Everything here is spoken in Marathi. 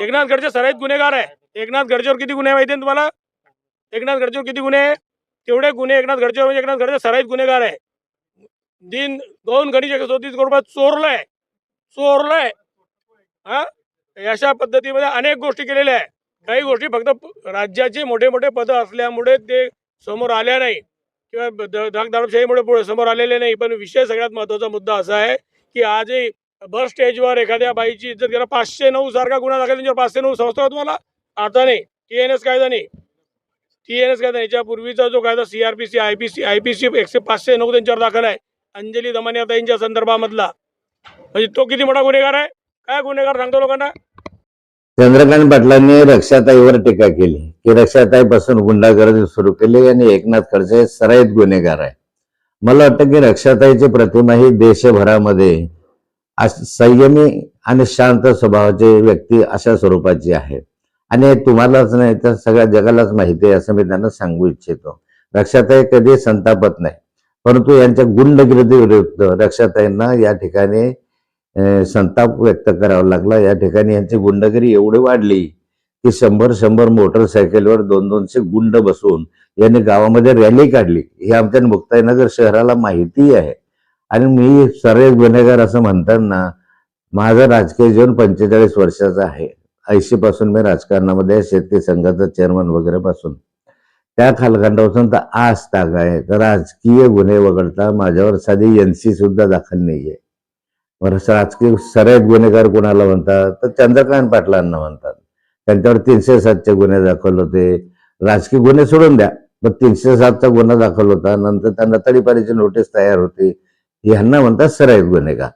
एकनाथ खडसे सराईत गुन्हेगार आहे. एकनाथ खडसेवर किती गुन्हे माहिती तुम्हाला? एकनाथ खडसेवर किती गुन्हे? तेवढे गुन्हे एकनाथ खडसेवर, म्हणजे एकनाथ खडसे सराईत गुन्हेगार आहे. 2,134 करोड रुपये चोरलंय. हा, अशा पद्धतीमध्ये अनेक गोष्टी केलेल्या आहे. काही गोष्टी फक्त राज्याचे मोठे मोठे पद असल्यामुळे ते समोर आल्या नाही किंवा दारूशाहीमुळे समोर आलेले नाही. पण विषय सगळ्यात महत्त्वाचा मुद्दा असा आहे की आजही बस स्टेजवर एखाद्या बाईची इज्जत केला, 509 सारखा गुन्हा दाखल त्यांच्यावर. 509 समजतो तुम्हाला? आता नाही, TNS कायदा नाही, TNS कायदा नाही. याच्यापूर्वीचा जो कायदा CRPC IPC 509 त्यांच्यावर दाखल आहे अंजली दमानियाताईंच्या संदर्भामधला. म्हणजे तो किती मोठा गुन्हेगार आहे? काय गुन्हेगार सांगतो लोकांना? चंद्रकांत पाटलांनी रक्षाताईवर टीका केली की रक्षाताईपासून गुंडागर्दी सुरू केली आणि एकनाथ खडसे सराईत गुन्हेगार आहे. मला वाटतं की रक्षाताईची प्रतिमा ही देशभरामध्ये संयमी आणि शांत स्वभावाची व्यक्ती अशा स्वरूपाची आहे आणि तुम्हालाच नाही तर सगळ्या जगालाच माहिती आहे असं मी त्यांना सांगू इच्छितो. रक्षाताई कधी संतापत नाही, परंतु यांच्या गुंडगिरी विरुद्ध रक्षाताईंना या ठिकाणी संताप व्यक्त करावा लागला. या ठिकाणी यांची गुंडगिरी एवढी वाढली की 100 मोटरसायकलवर 200 गुंड बसून यांनी गावामध्ये रॅली काढली. ही आमच्या मुक्ताईनगर शहराला माहिती आहे. आणि मी सराईत गुन्हेगार असं म्हणताना माझं राजकीय जीवन 45 वर्षाचं आहे. 80 पासून मी राजकारणामध्ये शेतकरी संघाचा चेअरमन वगैरे पासून त्या कालखंडापासून तर आज ताग आहे. तर राजकीय गुन्हे वगळता माझ्यावर साधी NC सुद्धा दाखल नाहीये. राजकीय सराईत गुन्हेगार कोणाला म्हणतात तर चंद्रकांत पाटलांना म्हणतात. त्यांच्यावर 307चे गुन्हे दाखल होते. राजकीय गुन्हे सोडून द्या, पण 307चा गुन्हा दाखल होता. नंतर त्यांना तडीपारीची नोटीस तयार होती. ह्यांना म्हणतात सराईत गुन्हेगार.